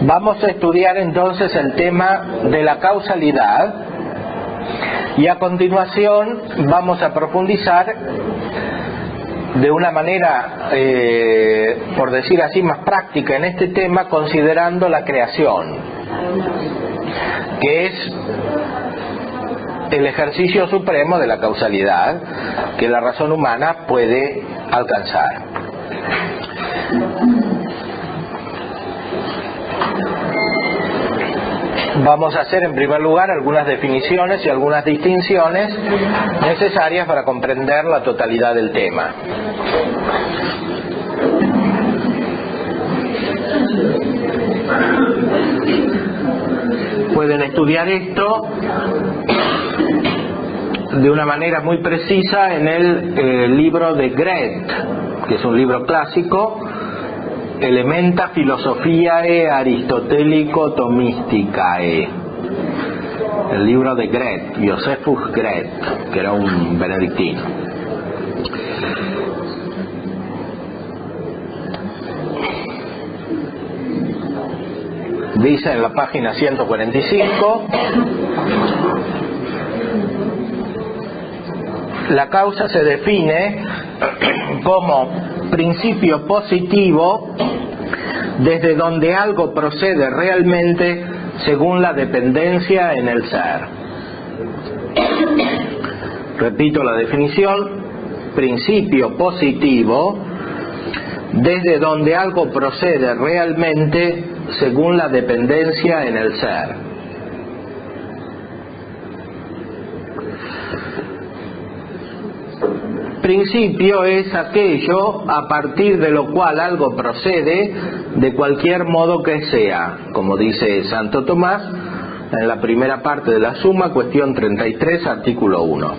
Vamos a estudiar entonces el tema de la causalidad y a continuación vamos a profundizar de una manera, por decir así, más práctica en este tema, considerando la creación, que es el ejercicio supremo de la causalidad que la razón humana puede alcanzar. Vamos a hacer en primer lugar algunas definiciones y algunas distinciones necesarias para comprender la totalidad del tema. Pueden estudiar esto de una manera muy precisa en el libro de Gret, que es un libro clásico, Elementa Philosophiae Aristotelico Thomisticae, el libro de Gret, Josephus Gret, que era un benedictino. Dice en la página 145: la causa se define como principio positivo desde donde algo procede realmente según la dependencia en el ser. Repito la definición: principio positivo desde donde algo procede realmente según la dependencia en el ser. Principio es aquello a partir de lo cual algo procede de cualquier modo que sea, como dice Santo Tomás en la primera parte de la Suma, cuestión 33, artículo 1.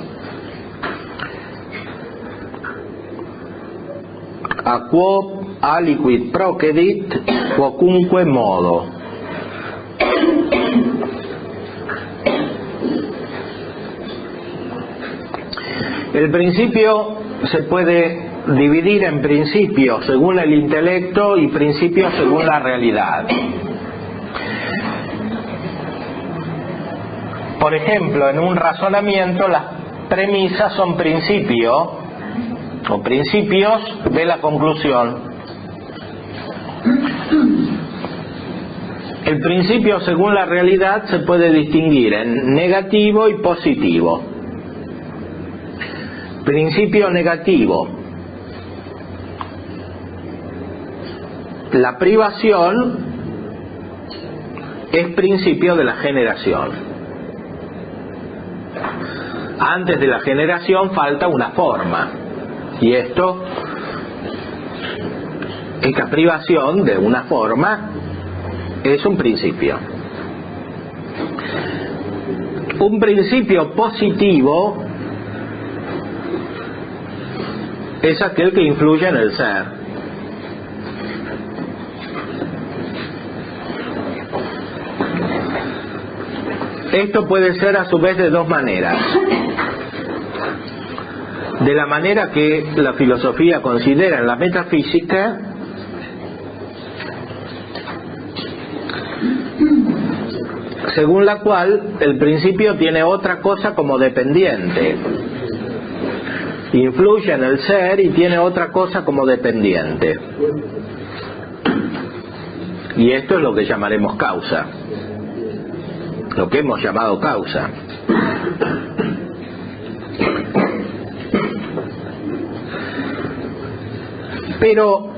A quo aliquid procedit quocunque modo. El principio se puede dividir en principio según el intelecto y principio según la realidad. Por ejemplo, en un razonamiento las premisas son principio o principios de la conclusión. El principio según la realidad se puede distinguir en negativo y positivo. Principio negativo: la privación es principio de la generación. Antes de la generación falta una forma, y esta privación de una forma es un principio. Un principio positivo es aquel que influye en el ser. Esto puede ser a su vez de dos maneras. De la manera que la filosofía considera en la metafísica, según la cual el principio tiene otra cosa como dependiente. Influye en el ser y tiene otra cosa como dependiente. Y esto es lo que llamaremos causa, lo que hemos llamado causa. Pero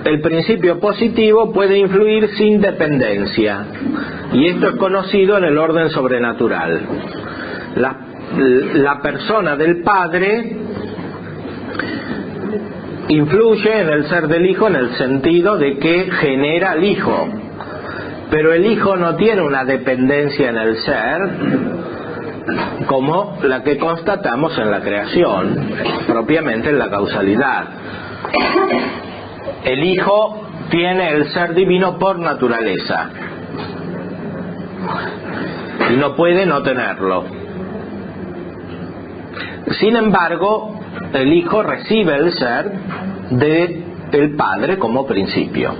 el principio positivo puede influir sin dependencia, y esto es conocido en el orden sobrenatural. La persona del Padre influye en el ser del Hijo en el sentido de que genera al Hijo, pero el Hijo no tiene una dependencia en el ser como la que constatamos en la creación, propiamente en la causalidad. El Hijo tiene el ser divino por naturaleza y no puede no tenerlo. Sin embargo, el Hijo recibe el ser del Padre como principio.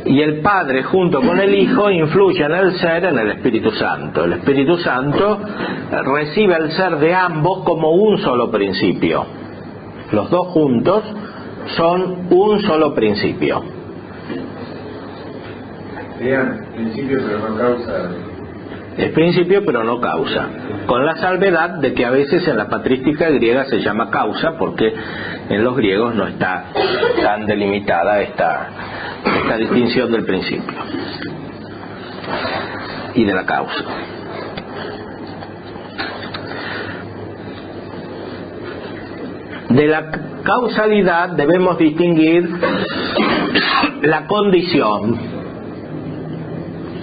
y el Padre junto con el Hijo influye en el ser en el Espíritu Santo. El Espíritu Santo recibe el ser de ambos como un solo principio. Los dos juntos son un solo principio. Serían principio pero no causa. Es principio pero no causa, con la salvedad de que a veces en la patrística griega se llama causa, porque en los griegos no está tan delimitada esta distinción del principio y de la causa. De la causalidad debemos distinguir la condición,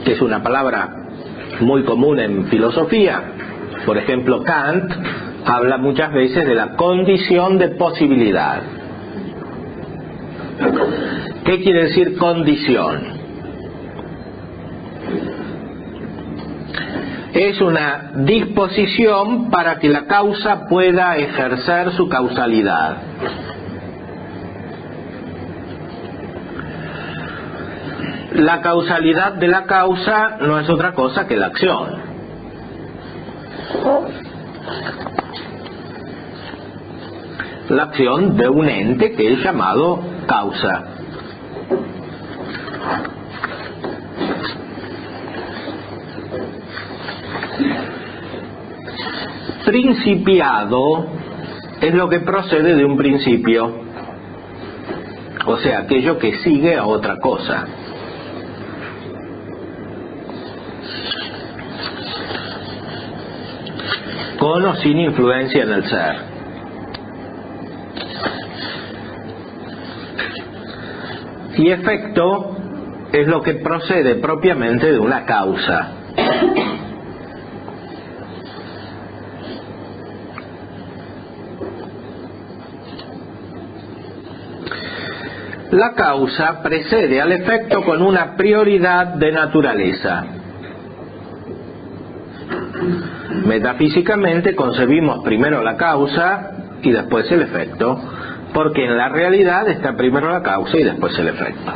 que es una palabra muy común en filosofía. Por ejemplo, Kant habla muchas veces de la condición de posibilidad. ¿Qué quiere decir condición? Es una disposición para que la causa pueda ejercer su causalidad. La causalidad de la causa no es otra cosa que la acción. La acción de un ente que es llamado causa. Principiado es lo que procede de un principio, o sea, aquello que sigue a otra cosa. Con o sin influencia en el ser. Y efecto es lo que procede propiamente de una causa. La causa precede al efecto con una prioridad de naturaleza. Metafísicamente concebimos primero la causa y después el efecto, porque en la realidad está primero la causa y después el efecto.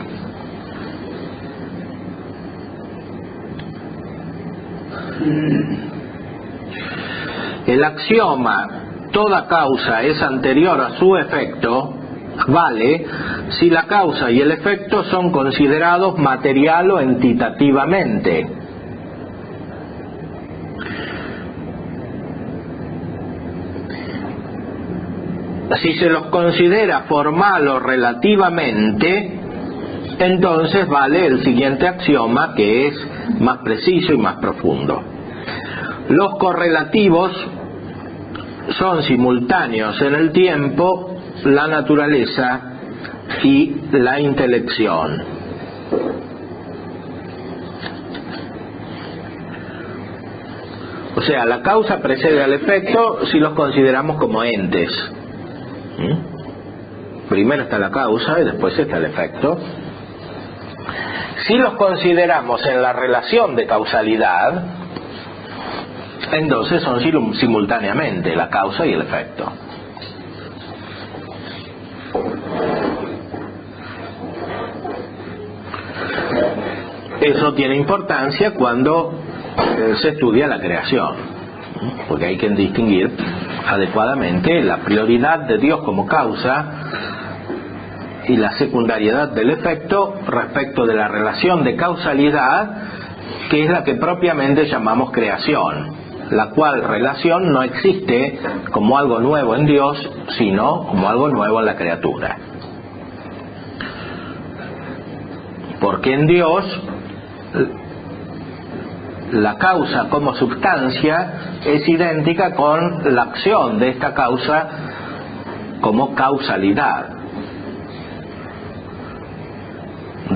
El axioma toda causa es anterior a su efecto vale si la causa y el efecto son considerados material o entitativamente. Si se los considera formal o relativamente, entonces vale el siguiente axioma, que es más preciso y más profundo. Los correlativos son simultáneos en el tiempo, la naturaleza y la intelección. O sea, la causa precede al efecto si los consideramos como entes. Primero está la causa y después está el efecto. Si los consideramos en la relación de causalidad, entonces son simultáneamente la causa y el efecto. Eso tiene importancia cuando se estudia la creación, porque hay que distinguir adecuadamente la prioridad de Dios como causa y la secundariedad del efecto respecto de la relación de causalidad, que es la que propiamente llamamos creación, la cual relación no existe como algo nuevo en Dios, sino como algo nuevo en la criatura. Porque en Dios la causa como sustancia es idéntica con la acción de esta causa como causalidad.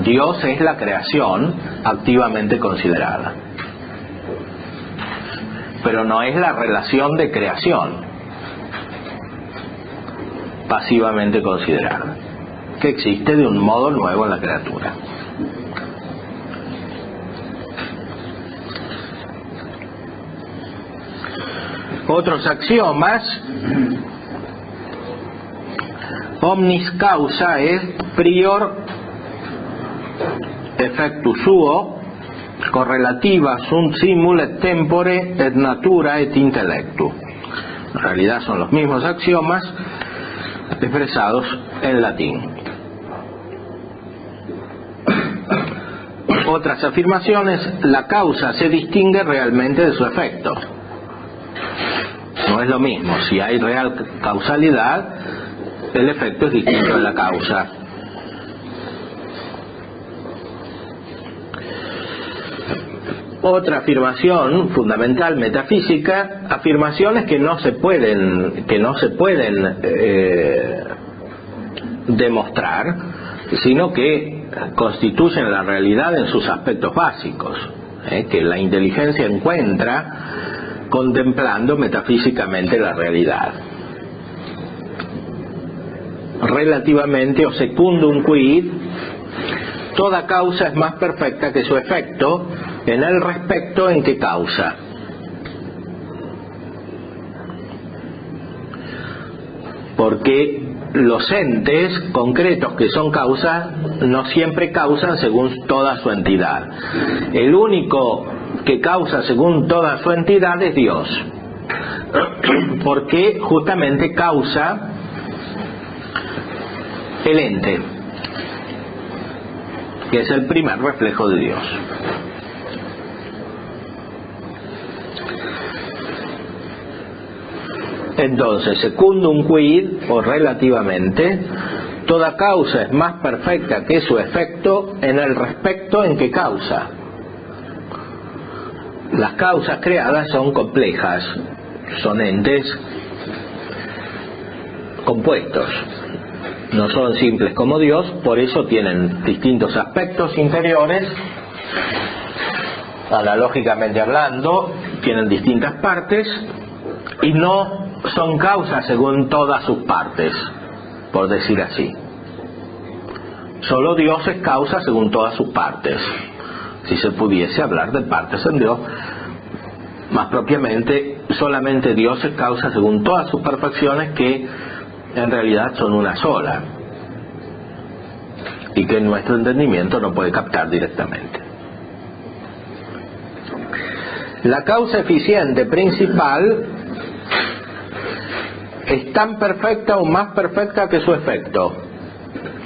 Dios es la creación activamente considerada, pero no es la relación de creación pasivamente considerada, que existe de un modo nuevo en la criatura. Otros axiomas: omnis causa est prior effectus suo, correlativa sunt simul et tempore et natura et intellectu. En realidad son los mismos axiomas expresados en latín. Otras afirmaciones: la causa se distingue realmente de su efecto. No es lo mismo, si hay real causalidad, el efecto es distinto de la causa. Otra afirmación fundamental metafísica: afirmaciones que no se pueden demostrar, sino que constituyen la realidad en sus aspectos básicos, que la inteligencia encuentra contemplando metafísicamente la realidad. Relativamente o secundum quid, toda causa es más perfecta que su efecto en el respecto en que causa. Porque los entes concretos que son causa no siempre causan según toda su entidad. El único que causa según toda su entidad es Dios, porque justamente causa el ente, que es el primer reflejo de Dios. Entonces, secundum quid, o relativamente, toda causa es más perfecta que su efecto en el respecto en que causa. Las causas creadas son complejas, son entes compuestos, no son simples como Dios, por eso tienen distintos aspectos interiores, analógicamente hablando, tienen distintas partes y no son causas según todas sus partes, por decir así. Solo Dios es causa según todas sus partes. Si se pudiese hablar de partes en Dios, más propiamente, solamente Dios es causa según todas sus perfecciones, que en realidad son una sola y que nuestro entendimiento no puede captar directamente. La causa eficiente principal es tan perfecta o más perfecta que su efecto.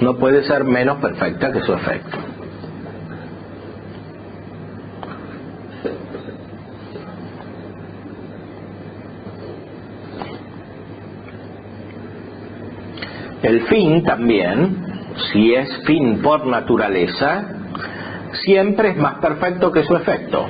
No puede ser menos perfecta que su efecto. El fin también, si es fin por naturaleza, siempre es más perfecto que su efecto.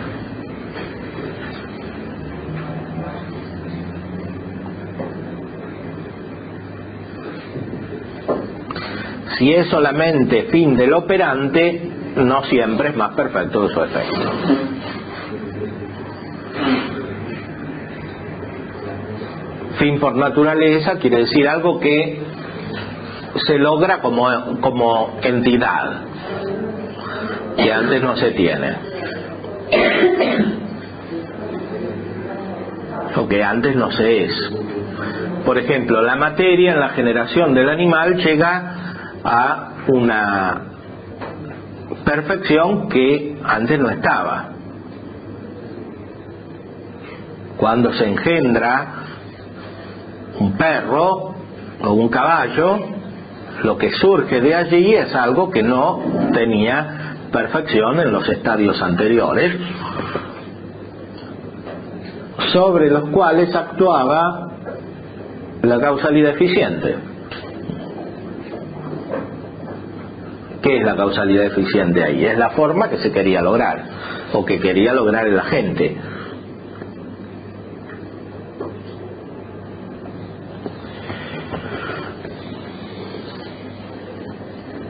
Si es solamente fin del operante, no siempre es más perfecto que su efecto. Fin por naturaleza quiere decir algo que se logra como entidad, que antes no se tiene, o que antes no se es. Por ejemplo, la materia en la generación del animal llega a una perfección que antes no estaba. Cuando se engendra un perro o un caballo, lo que surge de allí es algo que no tenía perfección en los estadios anteriores, sobre los cuales actuaba la causalidad eficiente. ¿Qué es la causalidad eficiente ahí? Es la forma que se quería lograr, o que quería lograr el agente.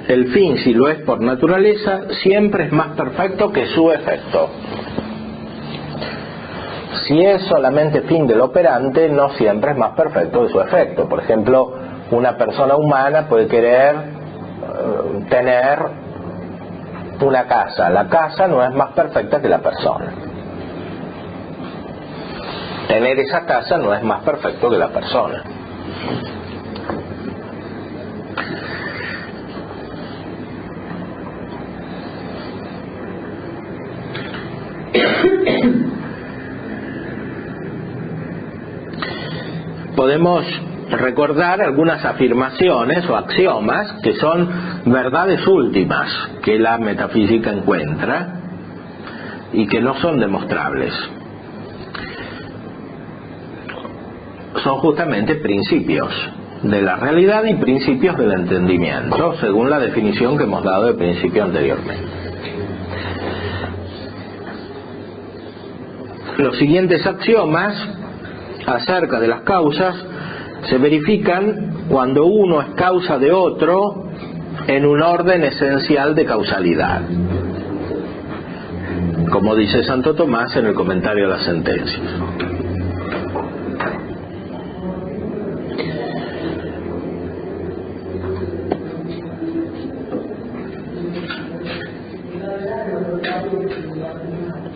El fin, si lo es por naturaleza, siempre es más perfecto que su efecto. Si es solamente fin del operante, no siempre es más perfecto que su efecto. Por ejemplo, una persona humana puede querer tener una casa. La casa no es más perfecta que la persona. Tener esa casa no es más perfecto que la persona. podemos recordar algunas afirmaciones o axiomas que son verdades últimas que la metafísica encuentra y que no son demostrables. Son justamente principios de la realidad y principios del entendimiento, según la definición que hemos dado de principio anteriormente. Los siguientes axiomas acerca de las causas se verifican cuando uno es causa de otro en un orden esencial de causalidad, como dice Santo Tomás en el comentario a las sentencias.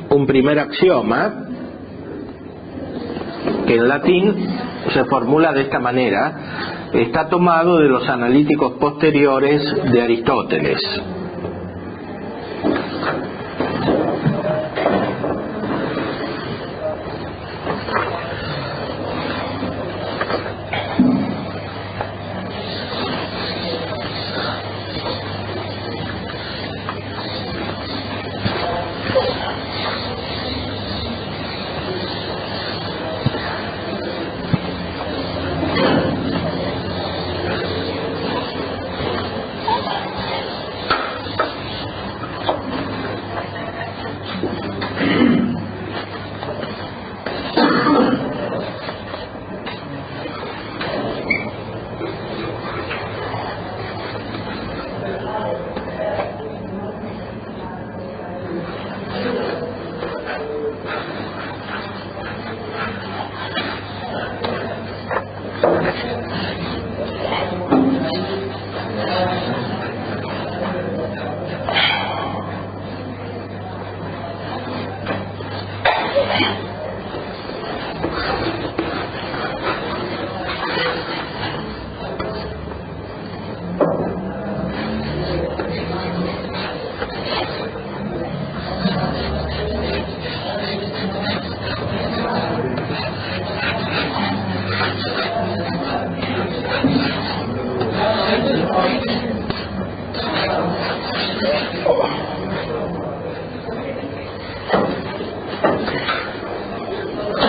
Un primer axioma, que en latín se formula de esta manera, está tomado de los analíticos posteriores de Aristóteles.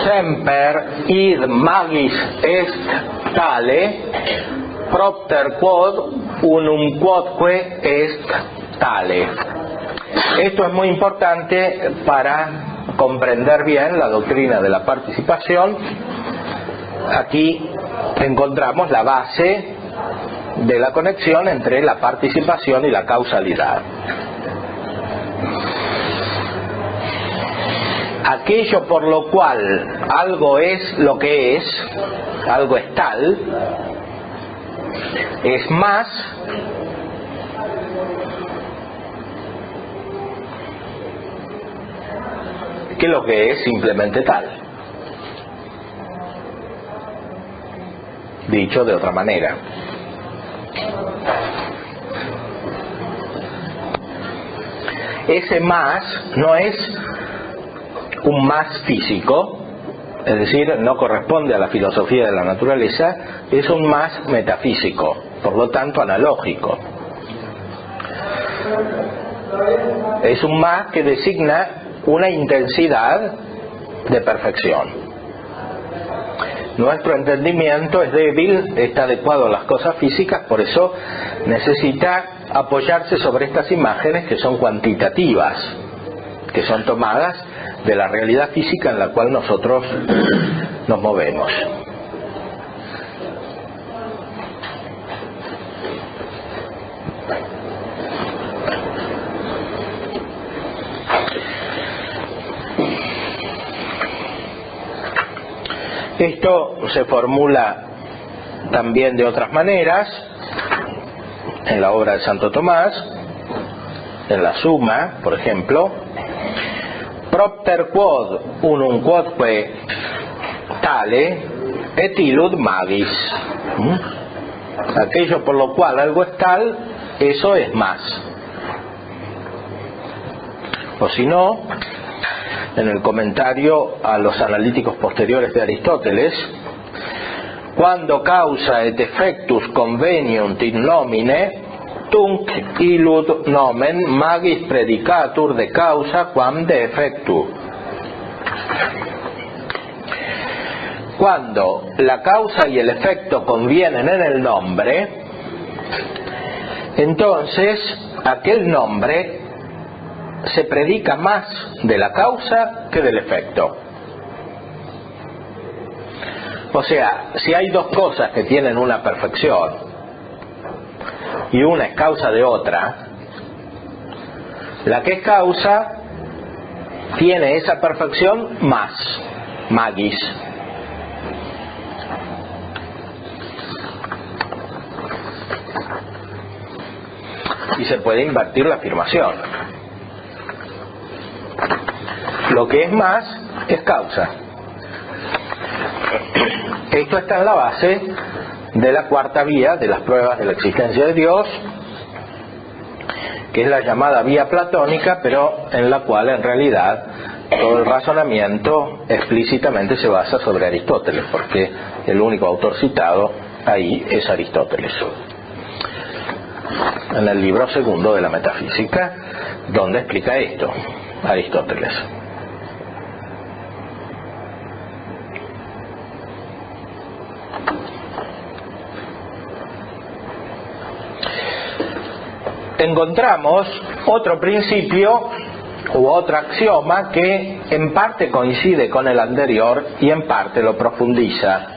Semper id magis est tale, propter quod unum quodque est tale. Esto es muy importante para comprender bien la doctrina de la participación. Aquí encontramos la base de la conexión entre la participación y la causalidad. Aquello por lo cual algo es lo que es, algo es tal, es más que lo que es simplemente tal. Dicho de otra manera, ese más no es un más físico, es decir, no corresponde a la filosofía de la naturaleza, es un más metafísico, por lo tanto analógico. Es un más que designa una intensidad de perfección. Nuestro entendimiento es débil, está adecuado a las cosas físicas, por eso necesita apoyarse sobre estas imágenes que son cuantitativas, que son tomadas de la realidad física en la cual nosotros nos movemos. Esto se formula también de otras maneras en la obra de Santo Tomás, en la Suma, por ejemplo: propter quod unum quodque tale et illud magis. Aquello por lo cual algo es tal, eso es más. O si no, en el comentario a los analíticos posteriores de Aristóteles, Quando causa et effectus conveniunt in nomine, tunc illud nomen magis predicatur de causa quam de effectu. Cuando la causa y el efecto convienen en el nombre, entonces aquel nombre se predica más de la causa que del efecto. O sea, si hay dos cosas que tienen una perfección y una es causa de otra, la que es causa tiene esa perfección más, magis. Y se puede invertir la afirmación. Lo que es más es causa. Esto está en la base de la cuarta vía de las pruebas de la existencia de Dios, que es la llamada vía platónica, pero en la cual en realidad todo el razonamiento explícitamente se basa sobre Aristóteles, porque el único autor citado ahí es Aristóteles, en el libro segundo de la Metafísica, donde explica esto Aristóteles. Encontramos otro principio u otro axioma que en parte coincide con el anterior y en parte lo profundiza.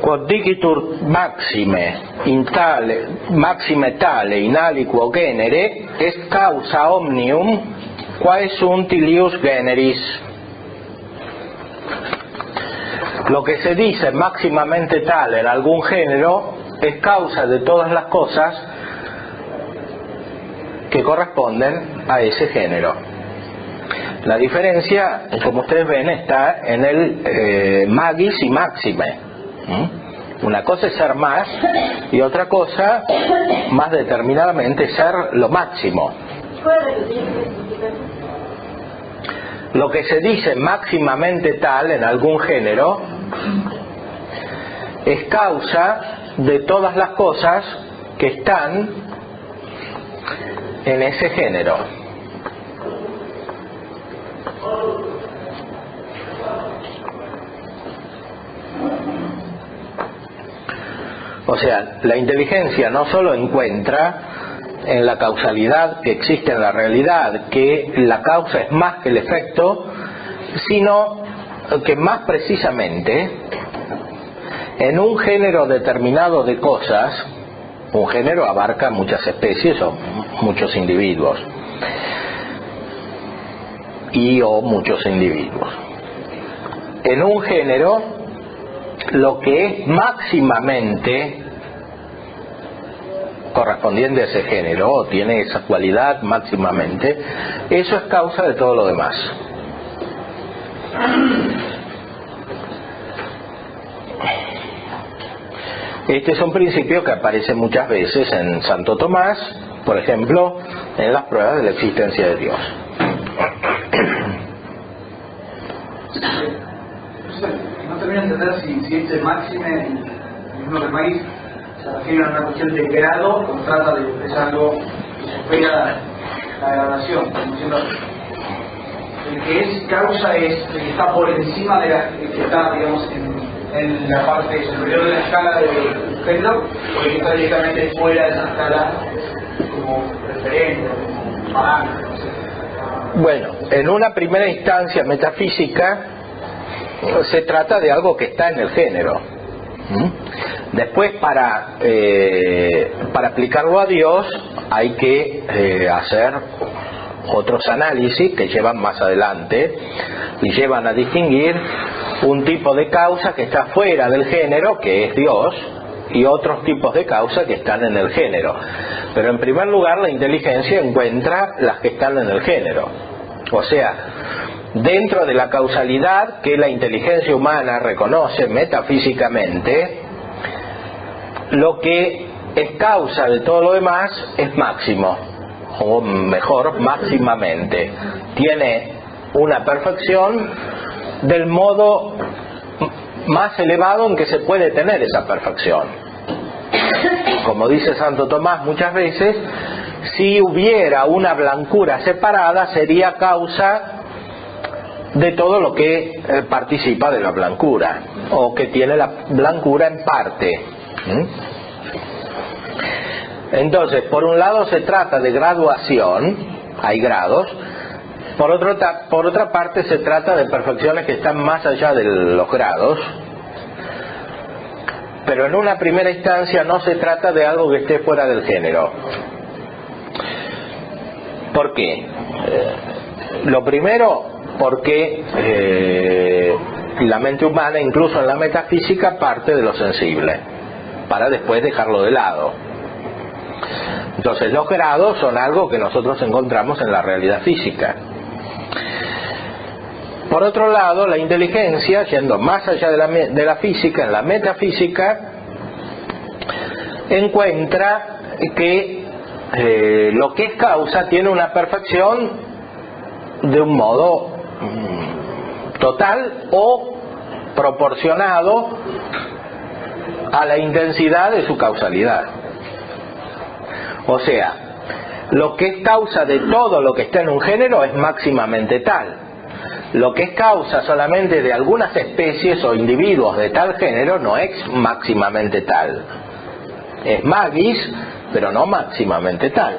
Quod dicitur maxime tale in aliquo genere est causa omnium quae sunt ilius generis. Lo que se dice máximamente tal en algún género es causa de todas las cosas que corresponden a ese género. La diferencia, como ustedes ven, está en el magis y maxime. Una cosa es ser más y otra cosa, más determinadamente, ser lo máximo. Lo que se dice máximamente tal en algún género es causa de todas las cosas que están en ese género. O sea, la inteligencia no solo encuentra en la causalidad que existe en la realidad que la causa es más que el efecto, sino que más precisamente en un género determinado de cosas, un género abarca muchas especies o muchos individuos o muchos individuos. En un género, lo que es máximamente correspondiente a ese género, o tiene esa cualidad máximamente, eso es causa de todo lo demás. Este es un principio que aparece muchas veces en Santo Tomás, por ejemplo, en las pruebas de la existencia de Dios. No termino de entender si este máximo en el mismo del maíz se refiere a una cuestión de grado o trata de algo que supera la degradación, como diciendo, el que es causa es el que está por encima de la que está, digamos, en la parte superior de la escala del género, o el que está directamente fuera de esa escala como referente, como parámetro, no sé. Bueno, en una primera instancia metafísica se trata de algo que está en el género. Después, para aplicarlo a Dios, hay que hacer otros análisis que llevan más adelante y llevan a distinguir un tipo de causa que está fuera del género, que es Dios, y otros tipos de causa que están en el género. Pero en primer lugar, la inteligencia encuentra las que están en el género. O sea, dentro de la causalidad que la inteligencia humana reconoce metafísicamente, lo que es causa de todo lo demás es máximo, o mejor, máximamente. Tiene una perfección del modo más elevado en que se puede tener esa perfección. Como dice Santo Tomás muchas veces, si hubiera una blancura separada, sería causa de todo lo que participa de la blancura, o que tiene la blancura en parte. Entonces, por un lado se trata de graduación, hay grados. Por otra parte se trata de perfecciones que están más allá de los grados. Pero en una primera instancia no se trata de algo que esté fuera del género. ¿Por qué? Lo primero, porque la mente humana, incluso en la metafísica, parte de lo sensible, para después dejarlo de lado. Entonces, los grados son algo que nosotros encontramos en la realidad física. Por otro lado, la inteligencia, yendo más allá de la física, en la metafísica, encuentra que lo que es causa tiene una perfección de un modo total o proporcionado a la intensidad de su causalidad. O sea, lo que es causa de todo lo que está en un género es máximamente tal. Lo que es causa solamente de algunas especies o individuos de tal género no es máximamente tal. Es magis, pero no máximamente tal.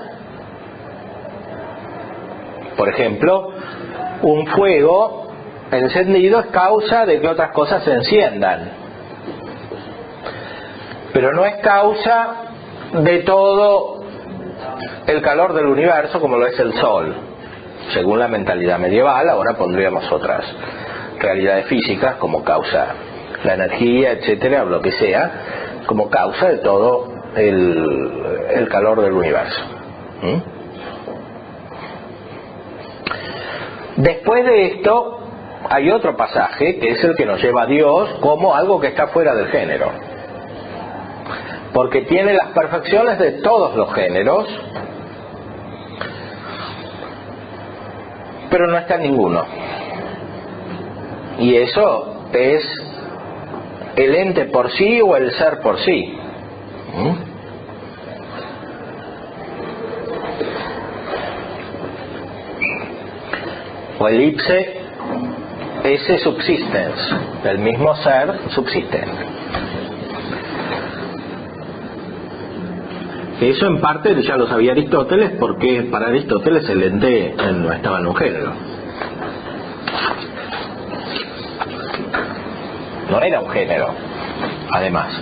Por ejemplo, un fuego encendido es causa de que otras cosas se enciendan, pero no es causa de todo el calor del universo como lo es el sol. Según la mentalidad medieval, ahora pondríamos otras realidades físicas como causa la energía, etcétera, o lo que sea, como causa de todo el calor del universo. Después de esto hay otro pasaje que es el que nos lleva a Dios como algo que está fuera del género, porque tiene las perfecciones de todos los géneros, pero no está en ninguno. Y eso es el ente por sí o el ser por sí. O el ipse esse subsistens, el mismo ser subsistente. Eso en parte ya lo sabía Aristóteles, porque para Aristóteles el ente no estaba en un género. no era un género, además.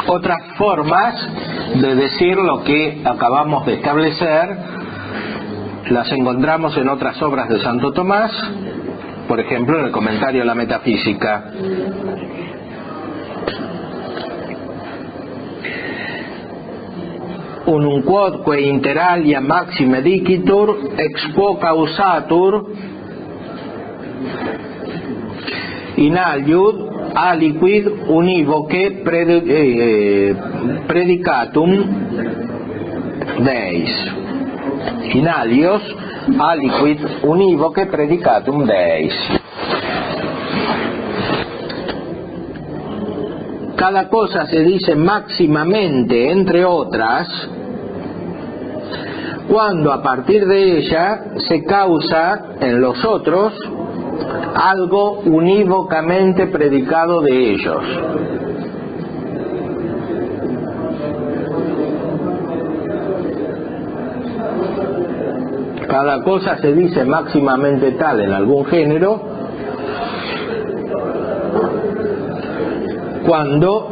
Otras formas de decir lo que acabamos de establecer las encontramos en otras obras de Santo Tomás, por ejemplo en el Comentario a la Metafísica. Unum quodque inter alia maxime dicitur ex quo causatur in aliud aliquid univoque predicatum Deis. In alios aliquid univoque predicatum Deis. Cada cosa se dice máximamente, entre otras, cuando a partir de ella se causa en los otros algo unívocamente predicado de ellos. Cada cosa se dice máximamente tal en algún género cuando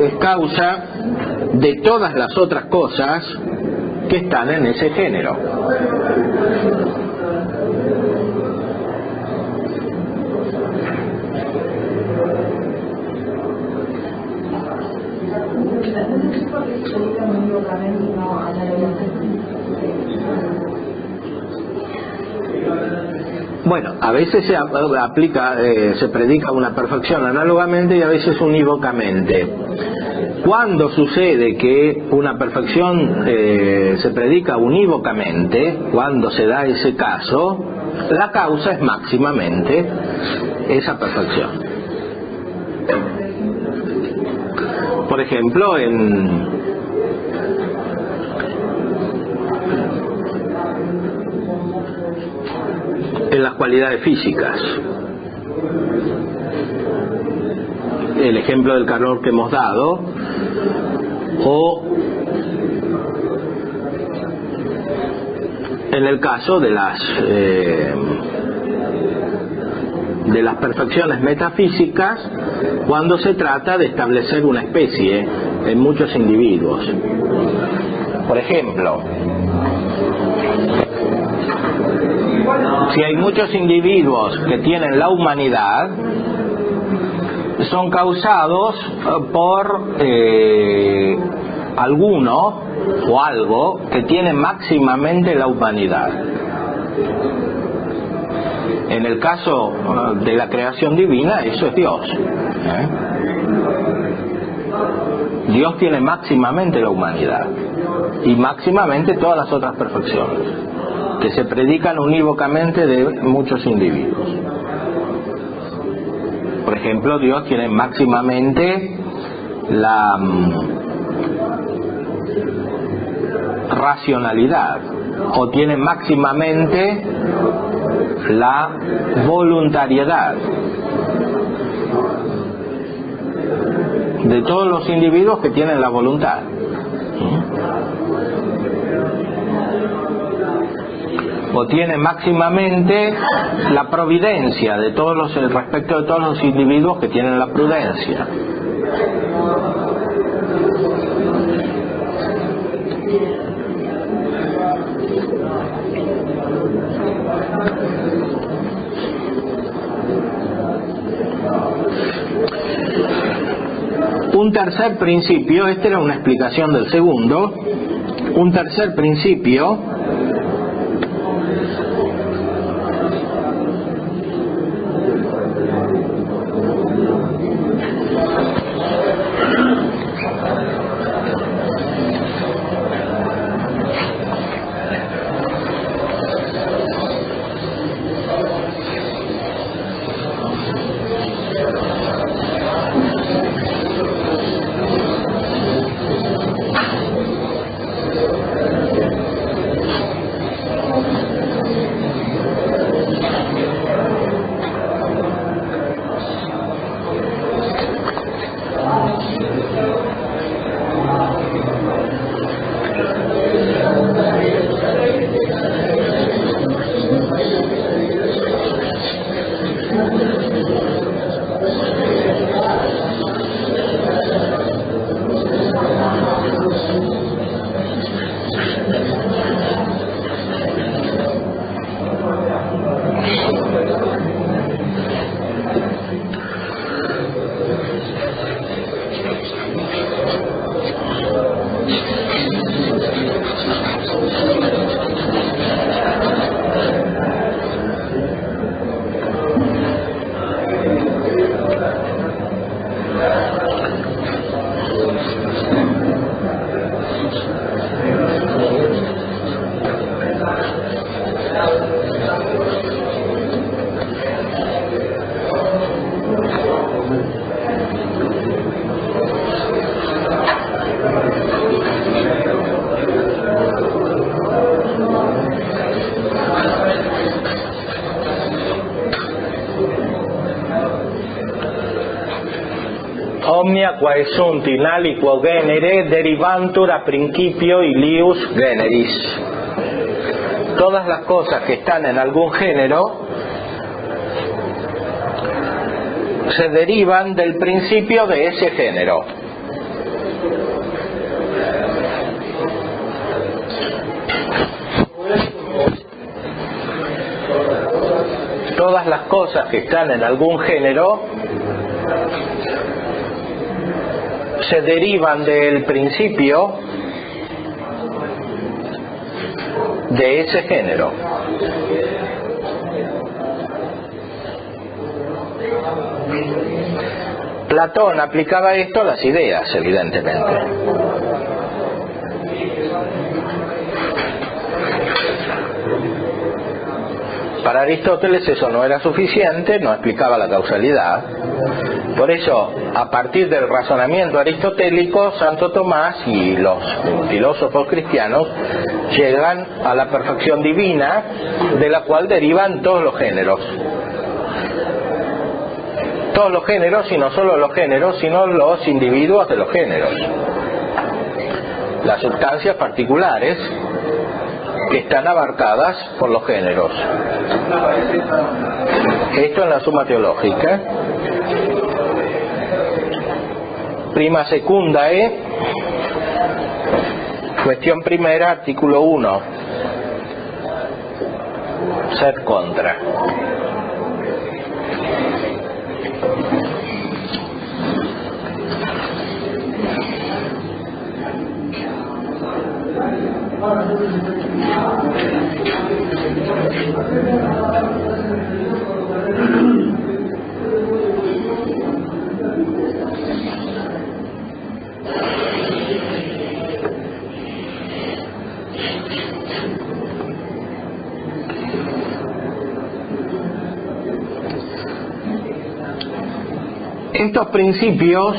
es causa de todas las otras cosas que están en ese género. Bueno, a veces se aplica, se predica una perfección análogamente y a veces unívocamente. Cuando sucede que una perfección se predica unívocamente, cuando se da ese caso, la causa es máximamente esa perfección. Por ejemplo, en las cualidades físicas. El ejemplo del calor que hemos dado, o en el caso de las perfecciones metafísicas, cuando se trata de establecer una especie en muchos individuos. Por ejemplo, si hay muchos individuos que tienen la humanidad, son causados por alguno o algo que tiene máximamente la humanidad. En el caso de la creación divina, eso es Dios. Dios tiene máximamente la humanidad y máximamente todas las otras perfecciones que se predican unívocamente de muchos individuos. Por ejemplo, Dios tiene máximamente la racionalidad, o tiene máximamente la voluntariedad de todos los individuos que tienen la voluntad. O tiene máximamente la providencia de todos los, respecto de todos los individuos que tienen la prudencia. Un tercer principio, esta era una explicación del segundo, un tercer principio quae sunt in aliquo genere derivantur a principio ilius generis. Todas las cosas que están en algún género se derivan del principio de ese género. Todas las cosas que están en algún género se derivan del principio de ese género. Platón aplicaba esto a las ideas, evidentemente. Para Aristóteles eso no era suficiente, no explicaba la causalidad. Por eso, a partir del razonamiento aristotélico, Santo Tomás y los filósofos cristianos llegan a la perfección divina, de la cual derivan todos los géneros. Todos los géneros, y no solo los géneros, sino los individuos de los géneros. Las sustancias particulares que están abarcadas por los géneros. Esto en la Suma Teológica. Prima secundae, cuestión primera, artículo 1. Sed contra. Estos principios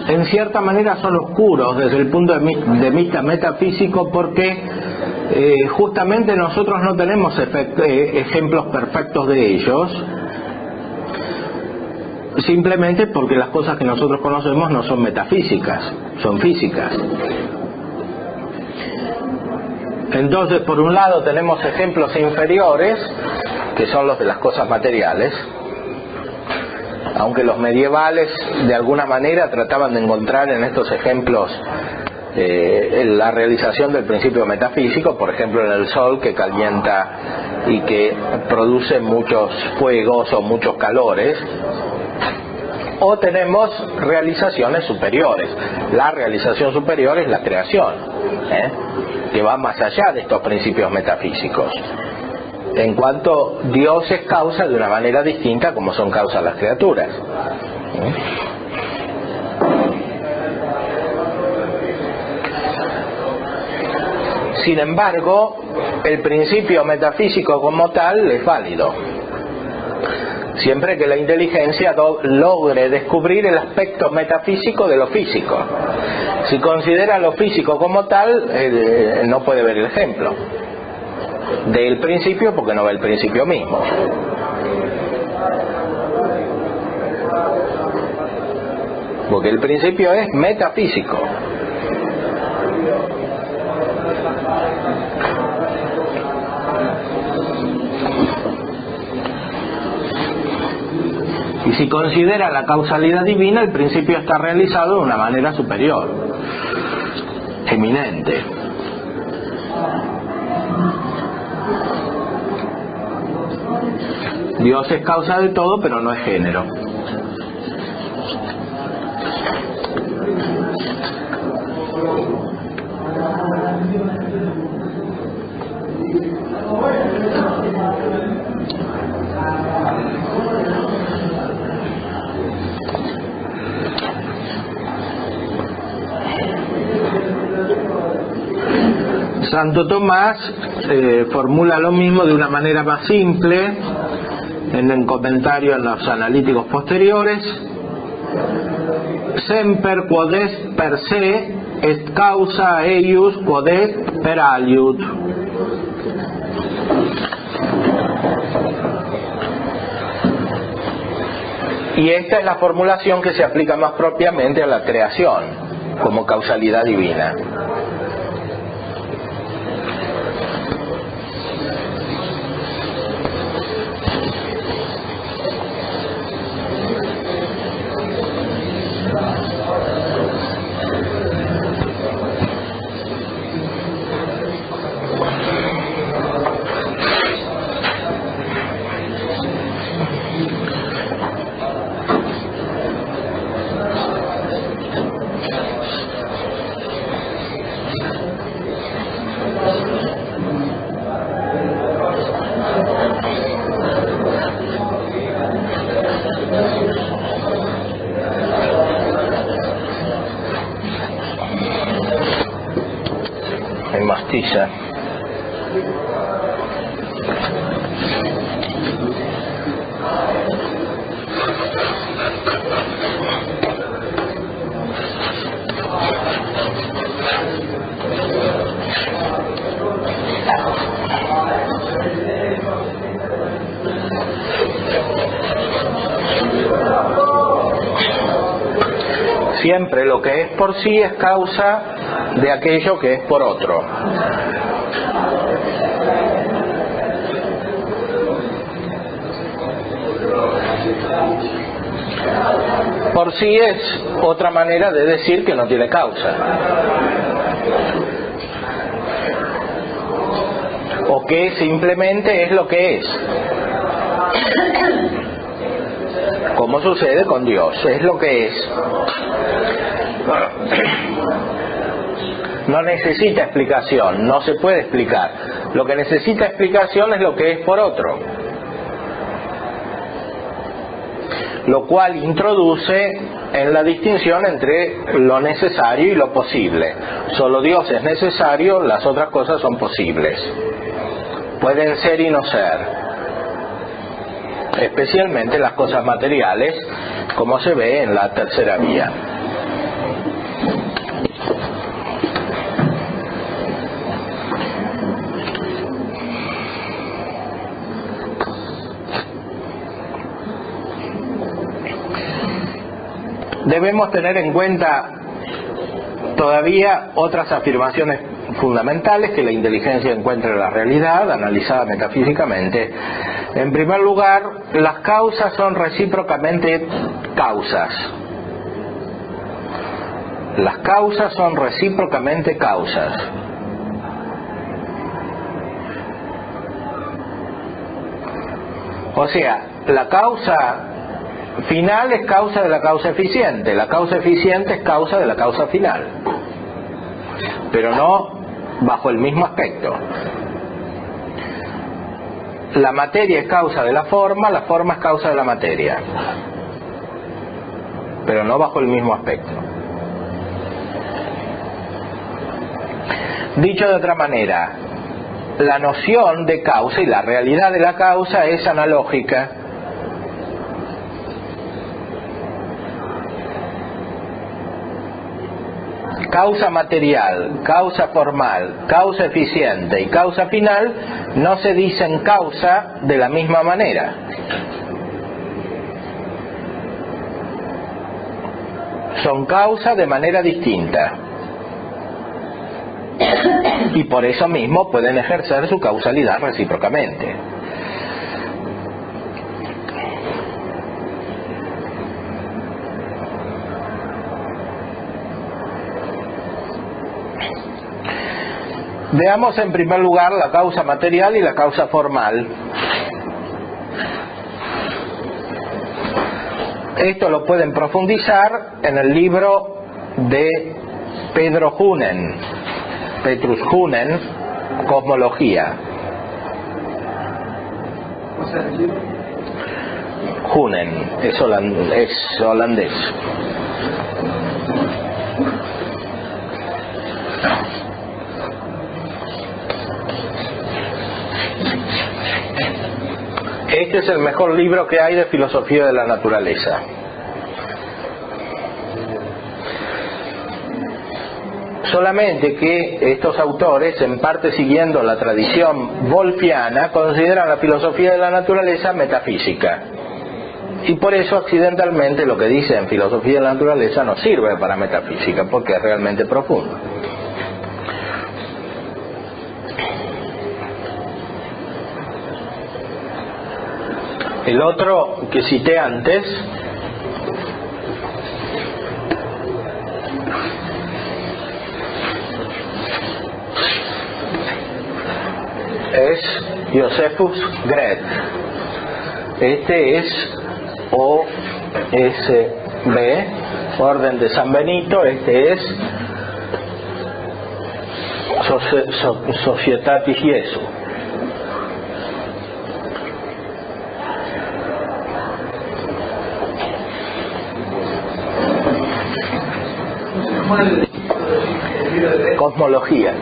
en cierta manera son oscuros desde el punto de vista metafísico, porque justamente nosotros no tenemos ejemplos perfectos de ellos, simplemente porque las cosas que nosotros conocemos no son metafísicas, son físicas. Entonces, por un lado tenemos ejemplos inferiores, que son los de las cosas materiales, aunque los medievales de alguna manera trataban de encontrar en estos ejemplos la realización del principio metafísico, por ejemplo en el sol que calienta y que produce muchos fuegos o muchos calores. O tenemos realizaciones superiores. La realización superior es la creación, que va más allá de estos principios metafísicos, en cuanto Dios es causa de una manera distinta como son causas las criaturas. Sin embargo, el principio metafísico como tal es válido, siempre que la inteligencia logre descubrir el aspecto metafísico de lo físico. Si considera lo físico como tal, no puede ver el ejemplo del principio, porque no ve el principio mismo. Porque el principio es metafísico. Y si considera la causalidad divina, el principio está realizado de una manera superior, eminente. Dios es causa de todo, pero no es género. Santo Tomás formula lo mismo de una manera más simple en el comentario en los analíticos posteriores. Semper quod est per se est causa eius quod est per aliud. Y esta es la formulación que se aplica más propiamente a la creación, como causalidad divina. En mastiza. Siempre lo que es por sí es causa de aquello que es por otro. Por sí es otra manera de decir que no tiene causa, o que simplemente es lo que es, como sucede con Dios, es lo que es. No necesita explicación, no se puede explicar. Lo que necesita explicación es lo que es por otro, lo cual introduce en la distinción entre lo necesario y lo posible. Solo Dios es necesario, las otras cosas son posibles. Pueden ser y no ser, especialmente las cosas materiales, como se ve en la tercera vía. Debemos tener en cuenta todavía otras afirmaciones fundamentales que la inteligencia encuentra en la realidad, analizada metafísicamente. En primer lugar, las causas son recíprocamente causas. Las causas son recíprocamente causas. O sea, la causa final es causa de la causa eficiente, la causa eficiente es causa de la causa final, pero no bajo el mismo aspecto. La materia es causa de la forma es causa de la materia, pero no bajo el mismo aspecto. Dicho de otra manera, la noción de causa y la realidad de la causa es analógica. Causa material, causa formal, causa eficiente y causa final no se dicen causa de la misma manera. Son causa de manera distinta. Y por eso mismo pueden ejercer su causalidad recíprocamente. Veamos en primer lugar la causa material y la causa formal. Esto lo pueden profundizar en el libro de Petrus Hunen, Cosmología. Hunen, es holandés. Este es el mejor libro que hay de filosofía de la naturaleza. Solamente que estos autores, en parte siguiendo la tradición wolfiana, consideran la filosofía de la naturaleza metafísica. Y por eso accidentalmente lo que dice en filosofía de la naturaleza no sirve para metafísica, porque es realmente profundo. El otro que cité antes es Josephus Greth. Este es OSB, Orden de San Benito. Este es Societatis Jesu. Cosmología.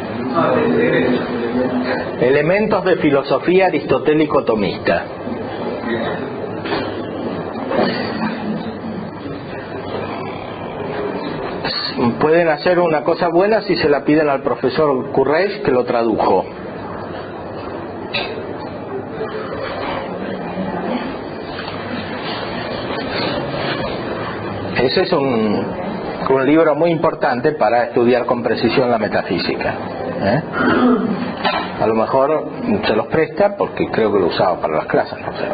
Elementos de filosofía aristotélico-tomista. Pueden hacer una cosa buena si se la piden al profesor Currés, que lo tradujo. Ese es un libro muy importante para estudiar con precisión la metafísica. A lo mejor se los presta porque creo que lo usaba para las clases, no sé.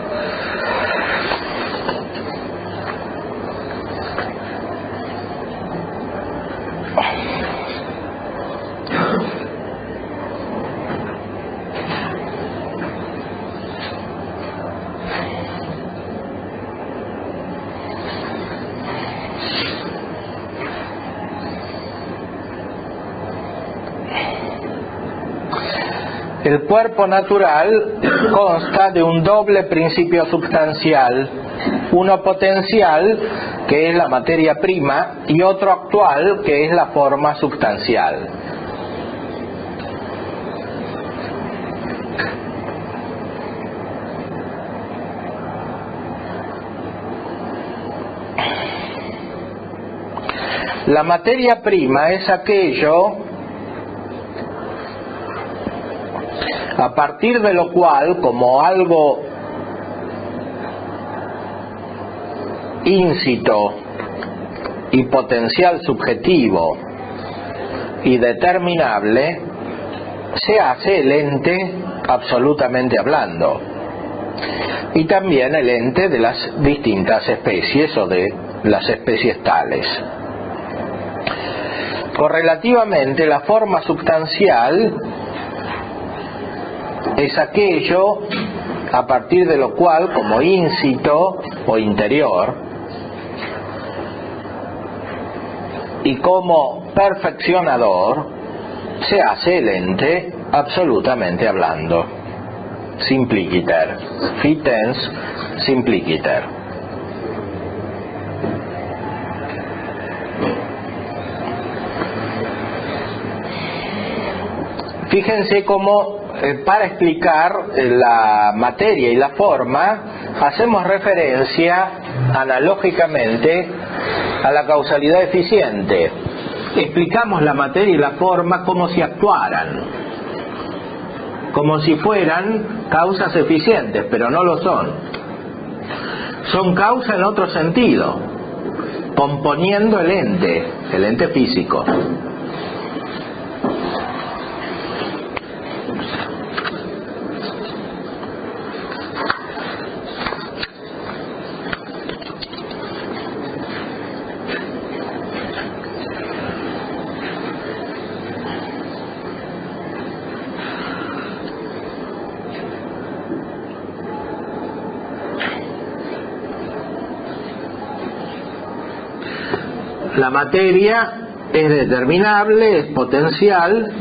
El cuerpo natural consta de un doble principio substancial, uno potencial, que es la materia prima, y otro actual, que es la forma substancial. La materia prima es aquello a partir de lo cual, como algo íncito y potencial subjetivo y determinable, se hace el ente absolutamente hablando, y también el ente de las distintas especies o de las especies tales. Correlativamente, la forma substancial es aquello a partir de lo cual, como íncito o interior, y como perfeccionador, se hace el ente absolutamente hablando. Simpliciter. Fitens simpliciter. Fíjense cómo para explicar la materia y la forma hacemos referencia analógicamente a la causalidad eficiente. Explicamos la materia y la forma como si actuaran, como si fueran causas eficientes, pero no lo son. Son causa en otro sentido, componiendo el ente físico. La materia es determinable, es potencial,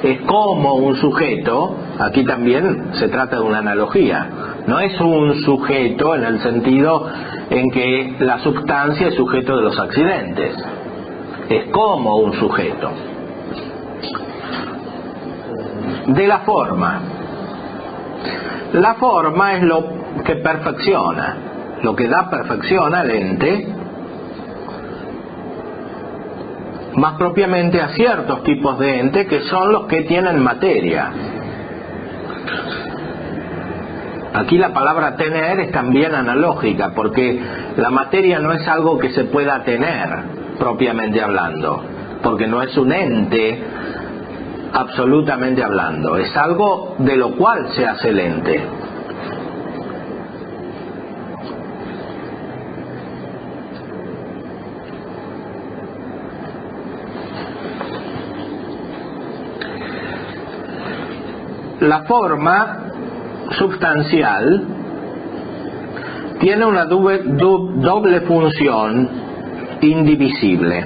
es como un sujeto. Aquí también se trata de una analogía. No es un sujeto en el sentido en que la sustancia es sujeto de los accidentes. Es como un sujeto. De la forma. La forma es lo que perfecciona, lo que da perfección al ente, más propiamente a ciertos tipos de ente que son los que tienen materia. Aquí la palabra tener es también analógica, porque la materia no es algo que se pueda tener, propiamente hablando, porque no es un ente, absolutamente hablando, es algo de lo cual se hace el ente. La forma substancial tiene una doble función indivisible.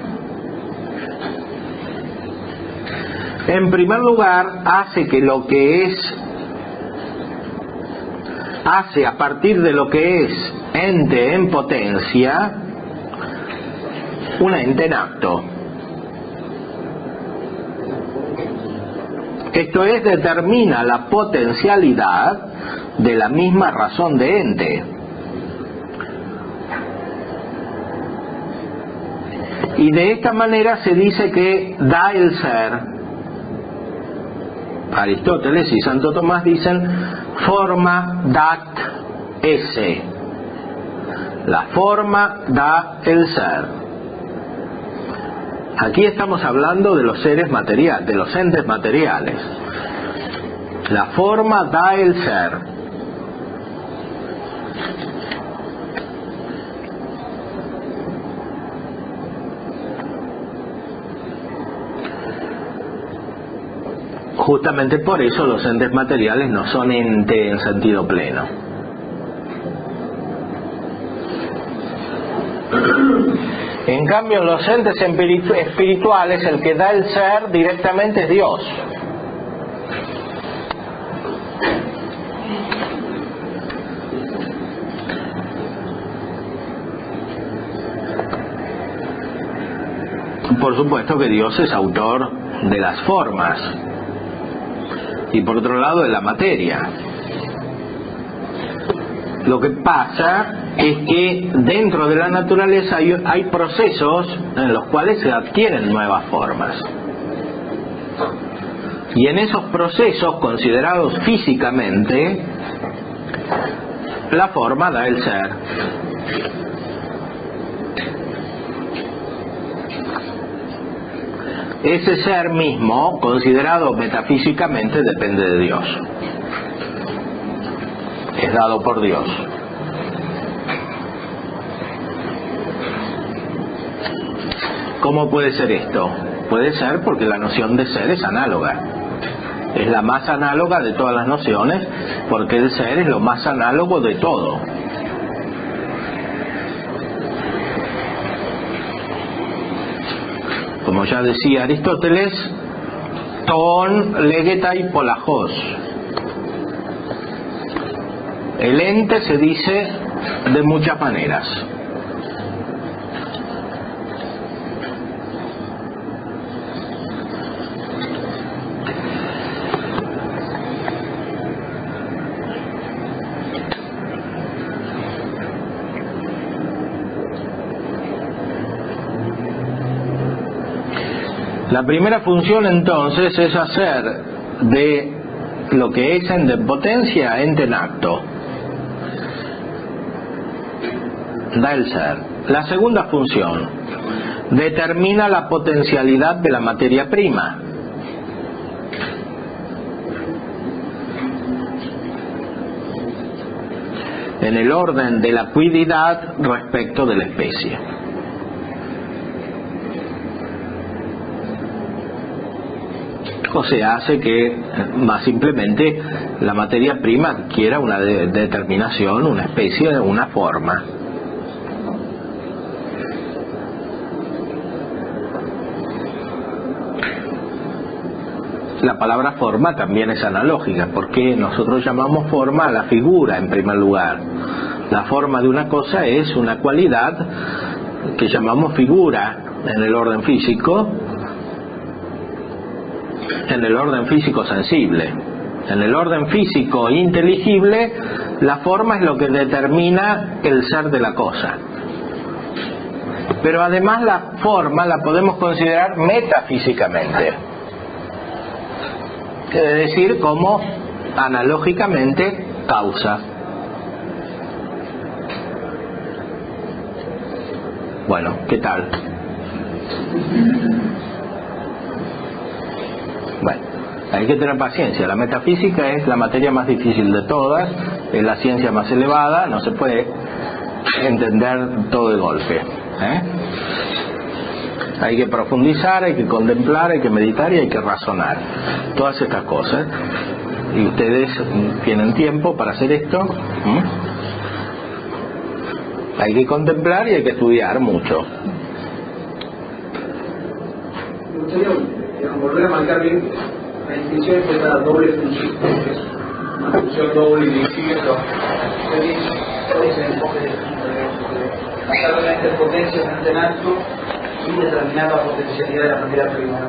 En primer lugar, hace a partir de lo que es ente en potencia, un ente en acto. Esto es, determina la potencialidad de la misma razón de ente. Y de esta manera se dice que da el ser. Aristóteles y Santo Tomás dicen forma dat esse. La forma da el ser. Aquí estamos hablando de los seres materiales, de los entes materiales. La forma da el ser. Justamente por eso los entes materiales no son ente en sentido pleno. En cambio, en los entes espirituales, el que da el ser directamente es Dios. Por supuesto que Dios es autor de las formas y por otro lado de la materia. Lo que pasa es que dentro de la naturaleza hay procesos en los cuales se adquieren nuevas formas. Y en esos procesos, considerados físicamente, la forma da el ser. Ese ser mismo, considerado metafísicamente, depende de Dios. Es dado por Dios. ¿Cómo puede ser esto? Puede ser porque la noción de ser es análoga. Es la más análoga de todas las nociones, porque el ser es lo más análogo de todo. Como ya decía Aristóteles, ton legetai polajos. El ente se dice de muchas maneras. La primera función entonces es hacer de lo que es ente en potencia ente en acto. Da el ser. La segunda función determina la potencialidad de la materia prima. En el orden de la cuididad respecto de la especie. O sea, hace que, más simplemente, la materia prima adquiera una determinación, una especie, una forma. La palabra forma también es analógica, porque nosotros llamamos forma a la figura en primer lugar. La forma de una cosa es una cualidad que llamamos figura en el orden físico, en el orden físico sensible. En el orden físico inteligible, la forma es lo que determina el ser de la cosa. Pero además la forma la podemos considerar metafísicamente. Quiere decir como analógicamente causa. Bueno, ¿qué tal? Bueno, hay que tener paciencia. La metafísica es la materia más difícil de todas, es la ciencia más elevada, no se puede entender todo de golpe, Hay que profundizar, hay que contemplar, hay que meditar y hay que razonar. Todas estas cosas. Y ustedes tienen tiempo para hacer esto. Hay que contemplar y hay que estudiar mucho. Me gustaría volver a marcar bien la distinción entre esta doble función, que es una función doble y divisible, pero ese enfoque de basar en la interpotencia en alto y determinar la potencialidad de la primera prima.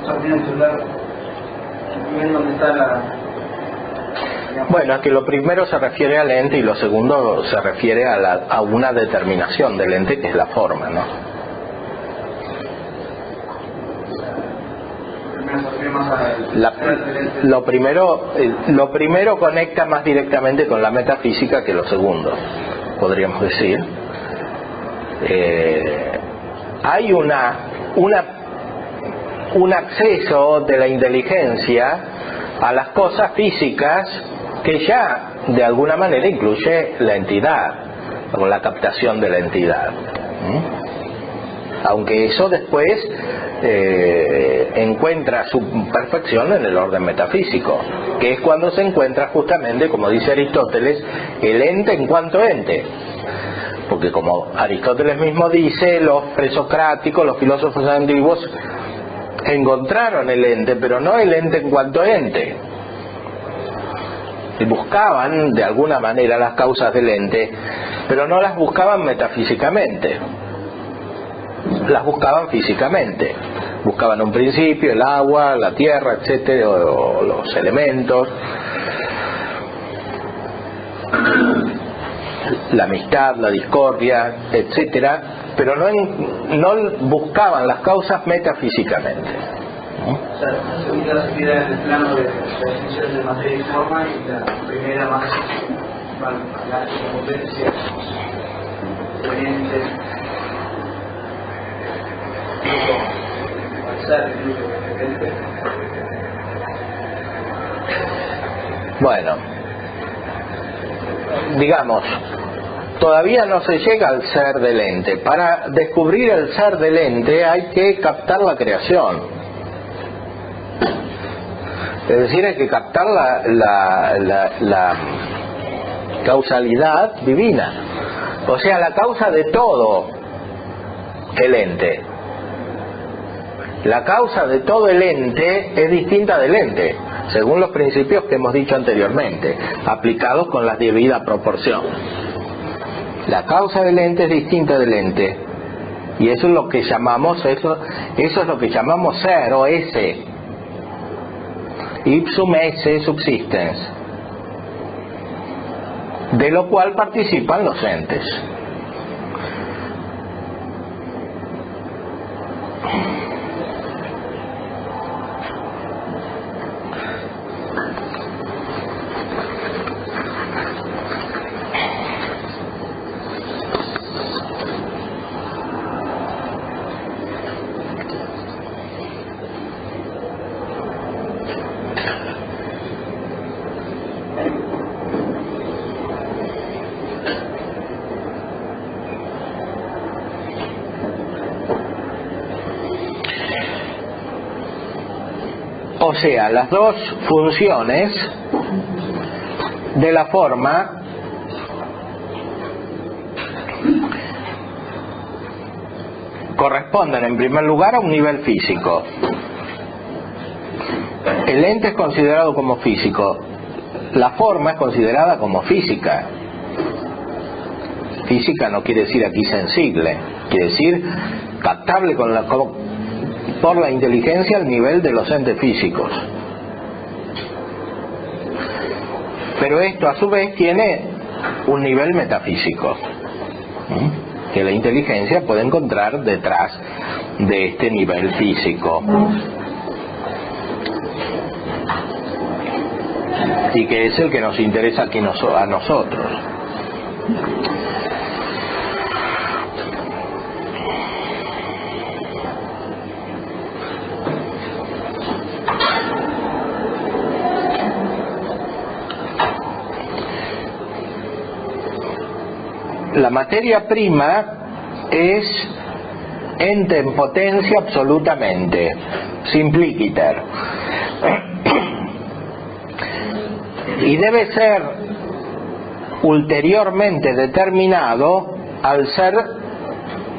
También entender dónde está la... Bueno, es que lo primero se refiere al ente y lo segundo se refiere a una determinación del ente, que es la forma, ¿no? Lo primero conecta más directamente con la metafísica que lo segundo, podríamos decir. Hay un acceso de la inteligencia a las cosas físicas que ya de alguna manera incluye la entidad, o la captación de la entidad. Aunque eso después encuentra su perfección en el orden metafísico, que es cuando se encuentra justamente, como dice Aristóteles, el ente en cuanto ente. Porque como Aristóteles mismo dice, los presocráticos, los filósofos antiguos, encontraron el ente, pero no el ente en cuanto ente. Y buscaban de alguna manera las causas del ente, pero no las buscaban metafísicamente, las buscaban físicamente. Buscaban un principio, el agua, la tierra, etcétera, o los elementos, la amistad, la discordia, etcétera, pero no buscaban las causas metafísicamente. O sea, la segunda se queda en el plano de la definición de materia y forma, y la primera más la potencia proveniente Bueno, digamos, todavía no se llega al ser del ente. Para descubrir el ser del ente hay que captar la creación. Es decir, hay que captar la causalidad divina. O sea, la causa de todo el ente. La causa de todo el ente es distinta del ente, según los principios que hemos dicho anteriormente, aplicados con la debida proporción. La causa del ente es distinta del ente, y eso es lo que llamamos eso es lo que llamamos ser o ese. Ipsum esse subsistens, de lo cual participan los entes. O sea, las dos funciones de la forma corresponden en primer lugar a un nivel físico. El ente es considerado como físico, la forma es considerada como física. Física no quiere decir aquí sensible, quiere decir captable por la inteligencia al nivel de los entes físicos. Pero esto a su vez tiene un nivel metafísico, que la inteligencia puede encontrar detrás de este nivel físico, y que es el que nos interesa aquí a nosotros. La materia prima es ente en potencia absolutamente, simpliciter, y debe ser ulteriormente determinado al ser